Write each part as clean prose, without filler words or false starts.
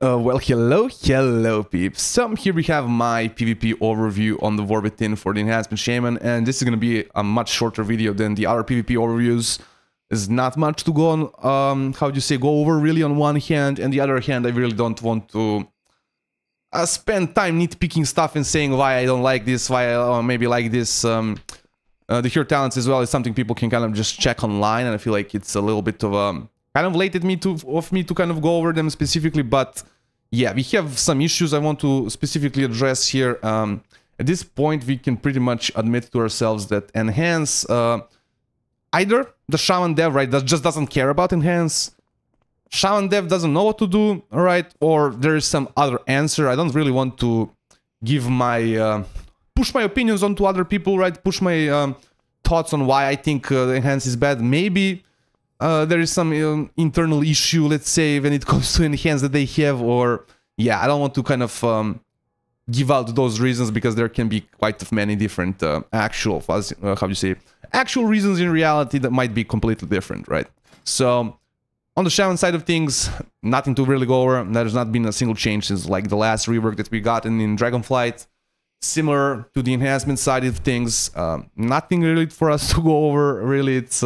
Well, hello peeps. So here we have my PvP overview on the war within for the Enhancement Shaman, and this is gonna be a much shorter video than the other PvP overviews. There's not much to go on, how do you say, go over really on one hand, and the other hand I really don't want to spend time nitpicking stuff and saying why I don't like this, why I maybe like this. The hero talents as well is something people can kind of just check online, and I feel like it's a little bit of kind of late of me to kind of go over them specifically, but yeah, we have some issues I want to specifically address here. At this point, we can pretty much admit to ourselves that Enhance, either the Shaman dev, right, that just doesn't care about Enhance, Shaman dev doesn't know what to do, alright, or there is some other answer. I don't really want to give my, push my opinions onto other people, right, push my thoughts on why I think Enhance is bad. Maybe there is some internal issue, let's say, when it comes to Enhance that they have, or yeah, I don't want to kind of give out those reasons because there can be quite many different actual, how do you say, actual reasons in reality that might be completely different, right? So on the Shaman side of things, nothing to really go over. There's not been a single change since like the last rework that we got in Dragonflight. Similar to the enhancement side of things, nothing really for us to go over. Really, it's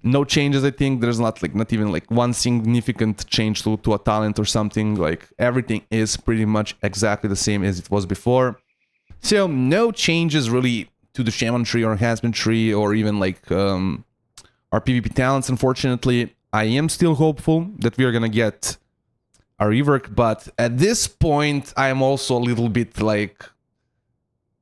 no changes. I think there's not even like one significant change to a talent or something. Like everything is pretty much exactly the same as it was before. So no changes really to the Shaman tree or enhancement tree or even like our PvP talents. Unfortunately, I am still hopeful that we are gonna get a rework, but at this point I am also a little bit like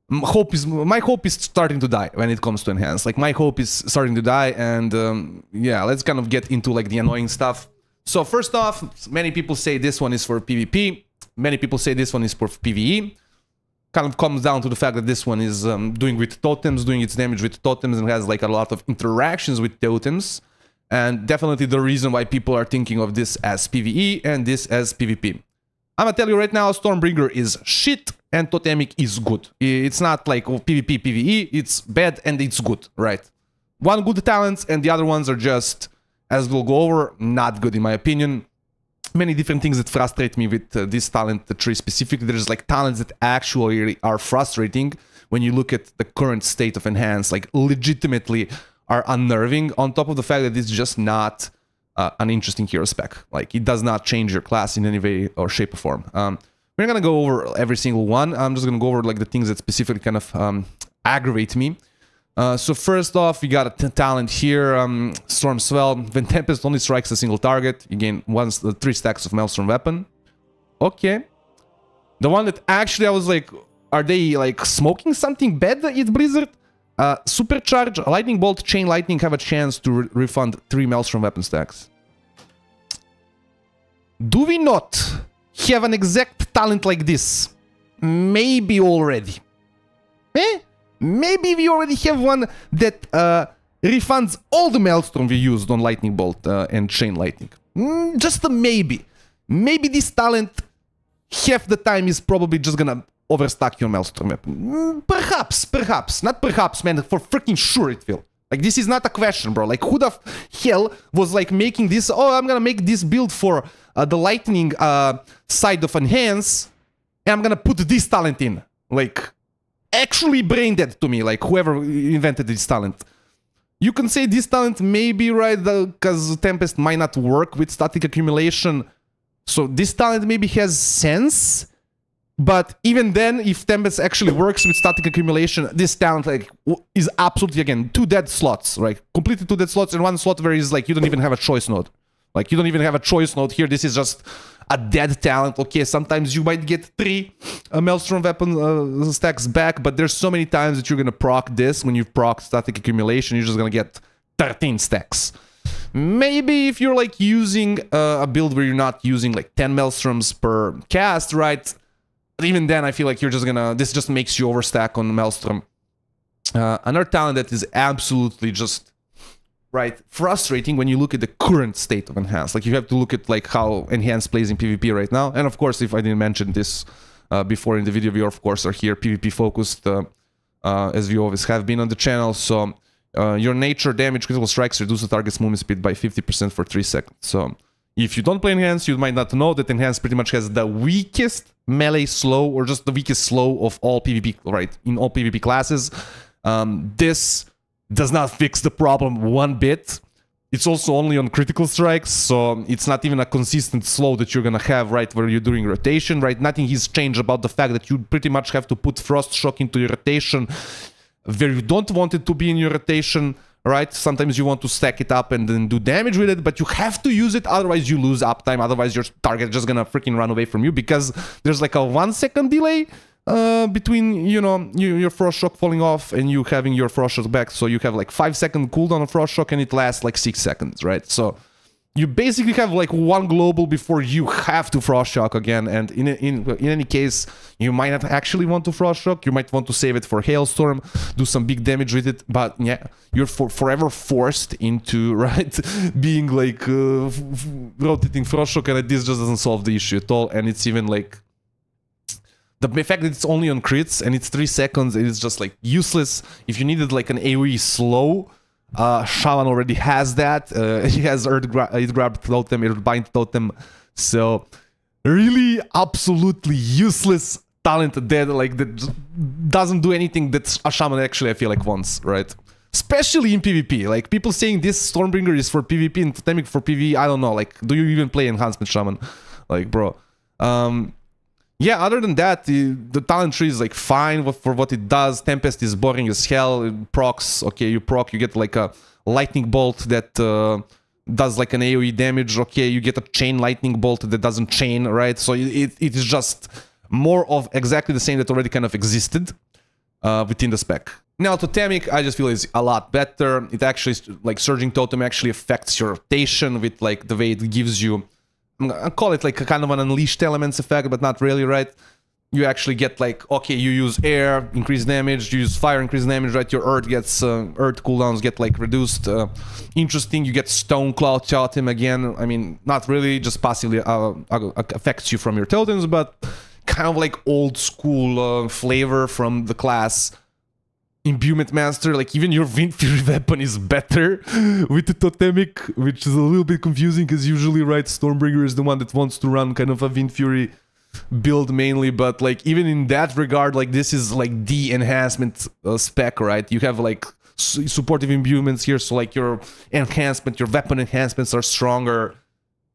my hope is starting to die when it comes to Enhance. Like my hope is starting to die, and yeah, let's kind of get into like the annoying stuff. So first off, many people say this one is for PvP, many people say this one is for PvE. Kind of comes down to the fact that this one is doing with totems, doing its damage with totems, and has like a lot of interactions with totems. And definitely the reason why people are thinking of this as PvE and this as PvP. I'm gonna tell you right now, Strom Bringer is shit and Totemic is good. It's not like PvP, PvE, it's bad and it's good, right? One good talent and the other ones are just, as we'll go over, not good in my opinion. Many different things that frustrate me with this talent tree specifically. There's like talents that actually are frustrating when you look at the current state of Enhance, like legitimately are unnerving, on top of the fact that it's just not an interesting hero spec. Like, it does not change your class in any way or shape or form. We're gonna go over every single one. I'm just gonna go over like the things that specifically kind of aggravate me. So first off, we got a talent here, Storm Swell. When Tempest only strikes a single target, you gain 3 stacks of Maelstrom weapon. Okay. The one that actually I was like, are they like smoking something bad at Blizzard? Supercharge, Lightning Bolt, Chain Lightning have a chance to refund 3 Maelstrom weapon stacks. Do we not have an exact talent like this? Maybe already. Eh? Maybe we already have one that refunds all the Maelstrom we used on Lightning Bolt and Chain Lightning. Just a maybe. Maybe this talent half the time is probably just gonna overstack your Maelstrom weapon. Perhaps. Not perhaps, man, for freaking sure it will. Like, this is not a question, bro. Like, who the hell was like making this, oh, I'm gonna make this build for the lightning side of Enhance, and I'm gonna put this talent in. Like, actually brain dead to me, like, whoever invented this talent. You can say this talent may be right, because Tempest might not work with static accumulation, so this talent maybe has sense. But even then, if Tempest actually works with static accumulation, this talent like is absolutely, again, 2 dead slots, right? Completely 2 dead slots, and 1 slot where it's like you don't even have a choice node. Like, you don't even have a choice node here. This is just a dead talent. Okay, sometimes you might get 3 Maelstrom weapon stacks back, but there's so many times that you're gonna proc this. When you proc static accumulation, you're just gonna get 13 stacks. Maybe if you're like using a build where you're not using like 10 Maelstroms per cast, right? But even then, I feel like you're just gonna... This just makes you overstack on Maelstrom. Another talent that is absolutely just... Right, frustrating when you look at the current state of Enhance. Like, you have to look at like how Enhance plays in PvP right now. And of course, if I didn't mention this before in the video, we of course are here PvP focused, as we always have been on the channel. So your nature, damage, critical strikes reduce the target's movement speed by 50% for 3 seconds. So If you don't play Enhance, you might not know that Enhance pretty much has the weakest melee slow, or just the weakest slow of all PvP, right? In all PvP classes. This does not fix the problem one bit. It's also only on critical strikes, so it's not even a consistent slow that you're gonna have right where you're doing rotation, right? Nothing has changed about the fact that you pretty much have to put Frost Shock into your rotation where you don't want it to be in your rotation, right? Sometimes you want to stack it up and then do damage with it, but you have to use it, otherwise you lose uptime, otherwise your target is just gonna freaking run away from you because there's like a 1 second delay between, you know, your Frost Shock falling off and you having your Frost Shock back. So you have like 5 second cooldown of Frost Shock and it lasts like 6 seconds, right? So you basically have like one global before you have to Frost Shock again. And in any case, you might not actually want to Frost Shock. You might want to save it for Hailstorm, do some big damage with it. But yeah, you're forever forced into, right, being like rotating Frost Shock, and this just doesn't solve the issue at all. And it's even like the fact that it's only on crits and it's 3 seconds, it is just like useless. If you needed like an AoE slow, Shaman already has that. He has Earth Grab Totem, Earth Bind Totem. So really absolutely useless talent that like that doesn't do anything that a Shaman actually I feel like wants, right? Especially in PvP. Like people saying this Strom Bringer is for PvP and Totemic for PvE. I don't know. Like, do you even play Enhancement Shaman? Like, bro. Yeah, other than that, the talent tree is like fine for what it does. Tempest is boring as hell. It procs, okay, you proc, you get like a lightning bolt that does like an AoE damage. Okay, you get a chain lightning bolt that doesn't chain, right? So it is just more of exactly the same that already kind of existed within the spec. Now, Totemic, I just feel is a lot better. It actually, like Surging Totem actually affects your rotation with like the way it gives you, I call it like a kind of an unleashed elements effect, but not really, right? You actually get like, okay, you use air, increase damage, you use fire, increase damage, right? Your earth gets, earth cooldowns get like reduced. Interesting, you get Stone Cloud Totem again. I mean, not really, just passively affects you from your totems, but kind of like old school flavor from the class. Imbuement Master, like even your Wind Fury weapon is better with the Totemic, which is a little bit confusing because usually, right, Stormbringer is the one that wants to run kind of a Wind Fury build mainly, but like even in that regard, like this is like the enhancement spec, right? You have like supportive imbuements here, so like your enhancement, your weapon enhancements are stronger.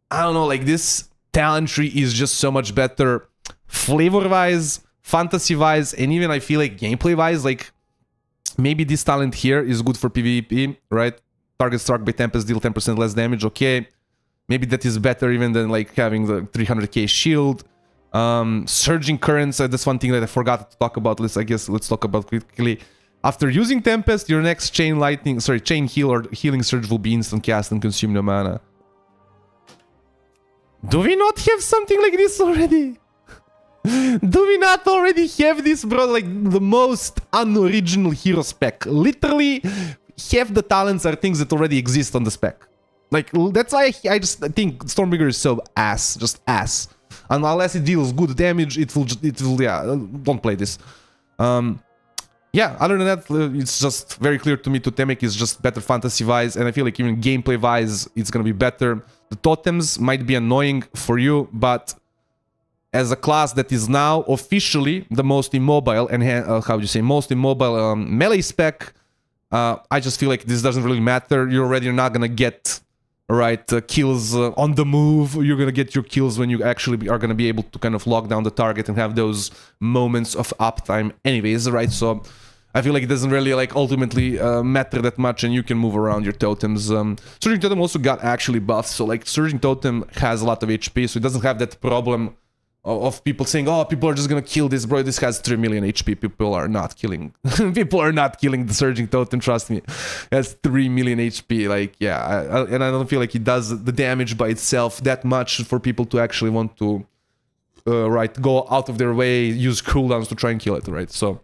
I don't know, like this talent tree is just so much better flavor-wise, fantasy-wise, and even I feel like gameplay-wise, like maybe this talent here is good for PvP, right? Target struck by Tempest deal 10% less damage, okay. Maybe that is better even than like having the 300k shield. Surging Currents, that's one thing that I forgot to talk about. Let's talk about quickly. After using Tempest, your next chain heal or healing surge will be instant cast and consume no mana. Do we not have something like this already? Do we not already have this, bro? Like the most unoriginal hero spec. Literally, half the talents are things that already exist on the spec. Like, that's why I just think Stormbringer is so ass. Just ass. And unless it deals good damage, it will, yeah, don't play this. Yeah, other than that, it's just very clear to me Totemic is just better fantasy-wise, and I feel like even gameplay-wise, it's gonna be better. The totems might be annoying for you, but as a class that is now officially the most immobile and most immobile melee spec, I just feel like this doesn't really matter. You're already not gonna get kills on the move. You're gonna get your kills when you actually are gonna be able to kind of lock down the target and have those moments of uptime anyways, right? So I feel like it doesn't really like ultimately matter that much, and you can move around your totems. Surging Totem also got actually buffed, so like Surging Totem has a lot of HP, so it doesn't have that problem of people saying, oh, people are just gonna kill this, bro, this has 3 million HP. People are not killing people are not killing the Surging Totem, trust me. It has 3 million HP, like, yeah, and I don't feel like it does the damage by itself that much for people to actually want to go out of their way, use cooldowns to try and kill it, right? So,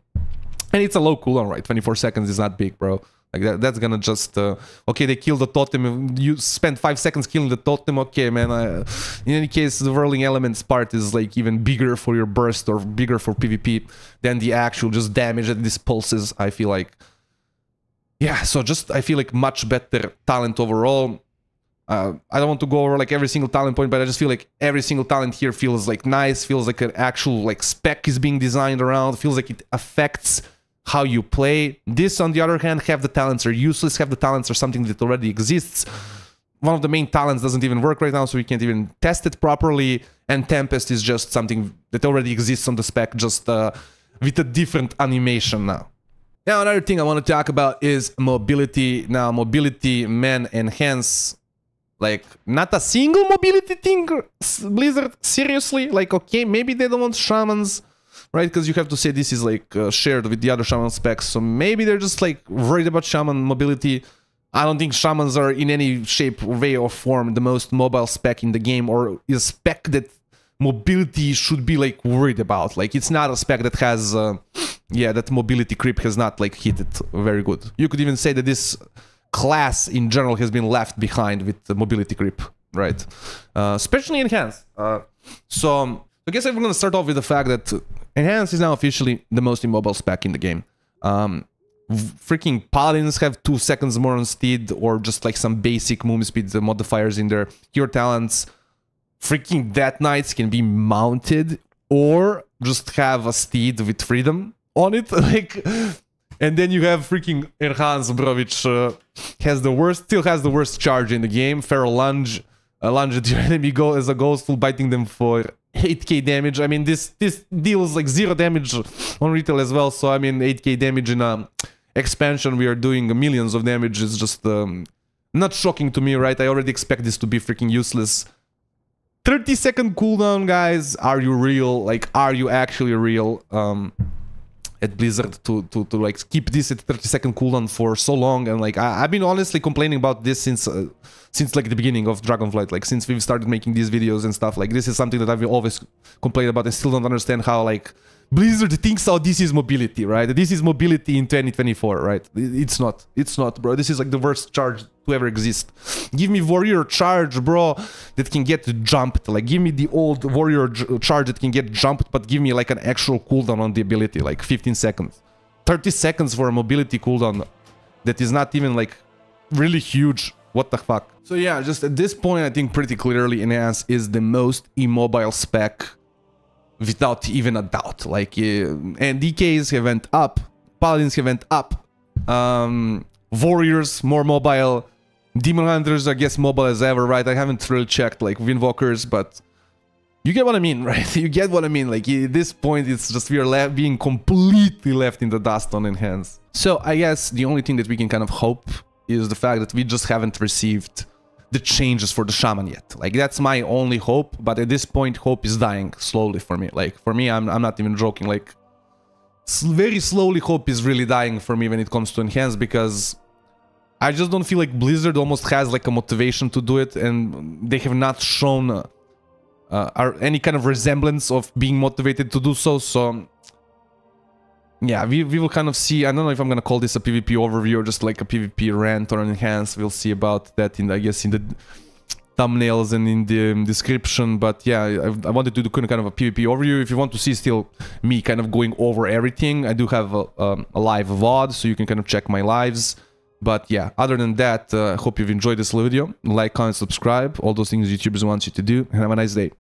and it's a low cooldown, right? 24 seconds is not big, bro. Like that's gonna just okay, they kill the totem, you spend 5 seconds killing the totem, okay, man. In any case, the whirling elements part is like even bigger for your burst or bigger for PvP than the actual just damage that this pulses, I feel like. Yeah, so just I feel like much better talent overall. I don't want to go over like every single talent point, but I just feel like every single talent here feels like nice, feels like an actual like spec is being designed around, feels like it affects how you play. This, on the other hand, half the talents are useless, half the talents are something that already exists. One of the main talents doesn't even work right now, so we can't even test it properly. And Tempest is just something that already exists on the spec, just with a different animation now. Now, another thing I want to talk about is mobility. Now, mobility, man, enhance. Like, not a single mobility thing, Blizzard? Seriously? Like, okay, maybe they don't want shamans, right? Because you have to say this is like shared with the other shaman specs, so maybe they're just like worried about shaman mobility. I don't think shamans are in any shape, way, or form the most mobile spec in the game, or a spec that mobility should be like worried about. Like, it's not a spec that has, yeah, that mobility creep has not like hit it very good. You could even say that this class in general has been left behind with the mobility creep, right? Especially Enhance. So I guess I'm gonna start off with the fact that Enhance is now officially the most immobile spec in the game. Freaking Paladins have 2 seconds more on speed, or just like some basic movement speed modifiers in their hero talents. Freaking Death Knights can be mounted, or just have a steed with freedom on it, like. And then you have freaking Enhance, bro, which has the worst, still has the worst charge in the game. Feral Lunge, lunge at your enemy as a ghost, full biting them for 8k damage. I mean, this deals like 0 damage on retail as well. So I mean, 8k damage in a expansion, we are doing millions of damage. Is just not shocking to me, right? I already expect this to be freaking useless. 30-second cooldown, guys. Are you real? Like, are you actually real? At Blizzard to like keep this at 30-second cooldown for so long, and like I've been honestly complaining about this since like the beginning of Dragonflight, like since we've started making these videos and stuff. Like, this is something that I've always complained about. I still don't understand how like Blizzard thinks, oh, this is mobility, right? This is mobility in 2024, right? It's not, bro. This is like the worst charge to ever exist. Give me warrior charge, bro, that can get jumped. Like, give me the old warrior charge that can get jumped, but give me like an actual cooldown on the ability, like 15 seconds. 30 seconds for a mobility cooldown that is not even like really huge. What the fuck? So yeah, just at this point, I think pretty clearly Enhance is the most immobile spec without even a doubt. Like, and DKs have went up, Paladins have went up, Warriors more mobile, Demon Hunters I guess mobile as ever, right? I haven't really checked like Windwalkers, but you get what I mean, right? You get what I mean. Like, at this point, it's just we are being completely left in the dust on Enhance. So I guess the only thing that we can kind of hope is the fact that we just haven't received the changes for the shaman yet. Like, that's my only hope, but at this point hope is dying slowly for me. Like, for me, I'm not even joking, like very slowly hope is really dying for me when it comes to Enhance, because I just don't feel like Blizzard almost has like a motivation to do it, and they have not shown any kind of resemblance of being motivated to do so. So yeah, we will kind of see. I don't know if I'm gonna call this a PvP overview or just like a PvP rant or Enhance. We'll see about that in, I guess, in the thumbnails and in the description. But yeah, I wanted to do kind of a PvP overview. If you want to see still me kind of going over everything, I do have a live VOD, so you can kind of check my lives. But yeah, other than that, I hope you've enjoyed this video. Like, comment, subscribe, all those things YouTubers want you to do, and have a nice day.